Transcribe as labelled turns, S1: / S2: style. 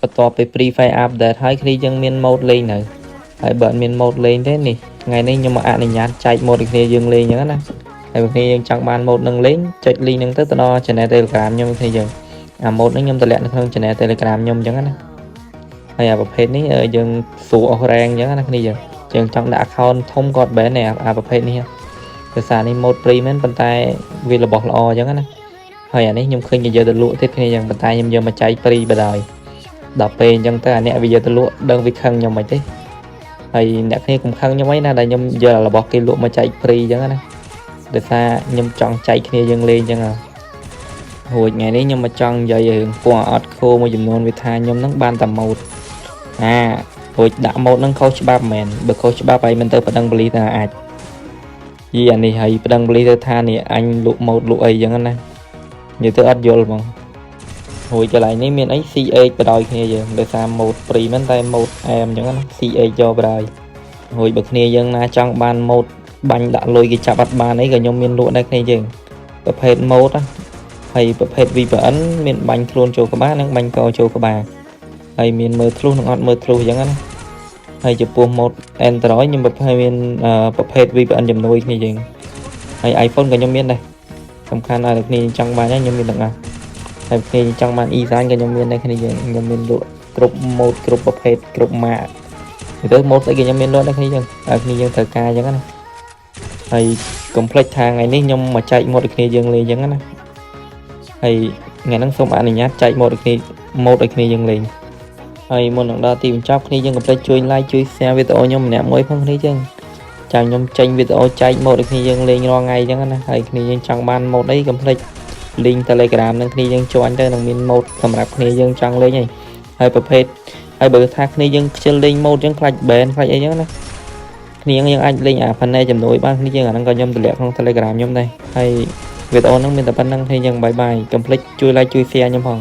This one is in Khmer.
S1: បន្ទាប់ពី Free Fire Update ហើយគ្នាយើងមាន mode លេងនៅហើយបើអត់មាន mode លេងទេនេះថ្ងៃនេះខ្ញុំមកអនុញ្ញាតចែក mode ឲ្យគ្នាយើងលេងអញ្ចឹងណាហើយបើគ្នាយើងចង់បាន mode នឹងលេងចុច link ហ្នឹងទៅដល់ channel Telegram ខ្ញុំគ្នាយើងអា mode ហ្នឹងខ្ញុំតម្លាក់នៅក្នុង channel Telegram ខ្ញុំអញ្ចឹងណាហើយអាប្រភេទនេះយើងសួរអស់ rank អញ្ចឹងណាគ្នាយើងចង់ដាក់ account ធំក៏បានដែរអាប្រភេទនេះភាសានេះ mode free មែនប៉ុន្តែវារបស់ល្អអញ្ចឹងណាហើយអានេះខ្ញុំឃើញគេយកទៅលក់ទៀតគ្នាយ៉ាងប៉ុន្តែខ្ញុំយកមកចែក free បណ្ដោយដល់ពេលអញ្ចឹងទៅអាអ្នកវាយកទៅលក់ដឹងវាខឹងខ្ញុំមិនទេហើយអ្នកគ្នាកុំខឹងខ្ញុំអីណាដែលខ្ញុំយករបស់គេលក់មកចែក free អញ្ចឹងណាដោយសារខ្ញុំចង់ចែកគ្នាយើងលេងអញ្ចឹងរួចថ្ងៃនេះខ្ញុំមកចង់និយាយរឿងពណ៌អត់ខូមួយចំនួនវាថាខ្ញុំនឹងបានតែម៉ូតរួចដាក់ម៉ូតនឹងខុសច្បាប់មែនបើខុសច្បាប់ហើយមិនទៅប្តឹងប៉ូលីសថាអាចយីអានេះហើយប្តឹងប៉ូលីសទៅថានេះអញលក់ម៉ូតលក់អីអញ្ចឹងណានិយាយទៅអត់យល់ហ្មងរួចកន្លែងនេះមានអី CH បដ ாய் គ្នាយើងដោយសារម៉ូតព្រីមែនតែម៉ូតអែមអញ្ចឹងណា CH យកបដ ாய் រួចបើគ្នាយើងណាចង់បានម៉ូតបាញ់ដាក់លុយគេចាប់អត់បានអីក៏ខ្ញុំមានលក់ដែរគ្នាយើងប្រភេទម៉ូតហើយប្រភេទ VPN មានបាញ់ខ្លួនចូលក្បាលនិងបាញ់កចូលក្បាលហើយមានមើលធ្លុះនិងអត់មើលធ្លុះអញ្ចឹងណាហើយចំពោះម៉ូត Android ខ្ញុំប្រភេទមានប្រភេទ VPN ជំនួយគ្នាយើងហើយ iPhone ក៏ខ្ញុំមានដែរសំខាន់ឲ្យគ្នាចង់បានខ្ញុំមានទាំងអស់ហើយគ្នាចង់បាន e-sign ក៏ខ្ញុំមានដែរគ្នាយើងខ្ញុំមានលក់គ្រប់ម៉ូតគ្រប់ប្រភេទគ្រប់ម៉ាកទៅម៉ូតស្អីក៏ខ្ញុំមានលក់ដែរគ្នាយើងឲ្យគ្នាយើងត្រូវការអញ្ចឹងណាហើយកុំភ្លេចថាថ្ងៃនេះខ្ញុំមកចែកម៉ូតឲ្យគ្នាយើងលេងអញ្ចឹងណាហើយថ្ងៃហ្នឹងសូមអនុញ្ញាតចែកម៉ូតឲ្យគ្នាម៉ូតឲ្យគ្នាយើងលេងហើយមុននឹងដល់ទីបញ្ចប់គ្នាយើងកុំភ្លេចជួយ like ជួយ share វីដេអូខ្ញុំម្នាក់មួយផងគ្នាយើងចាំខ្ញុំចេញវីដេអូចែកម៉ូតឲ្យគ្នាយើងលេងរាល់ថ្ងៃអញ្ចឹងណាហើយគ្នាយើងចង់បានម៉ូតអីកុំភ្លេច link Telegram នឹងគ្នាយើងjoinទៅនឹងមាន mode សម្រាប់គ្នាយើងចង់លេងហើយប្រភេទហើយបើថាគ្នាយើងខ្ជិលលេង mode អញ្ចឹងខ្លាច ban ខ្លាចអីអញ្ចឹងណាគ្នាយើងអាចលេងអា panel ជំនួយបានគ្នាយើងអាហ្នឹងក៏ខ្ញុំតម្លាក់ក្នុង Telegram ខ្ញុំដែរហើយវីដេអូហ្នឹងមានតែប៉ុណ្្នឹងគ្នាយើងបាយបាយកុំភ្លេចជួយ like ជួយ share ខ្ញុំផង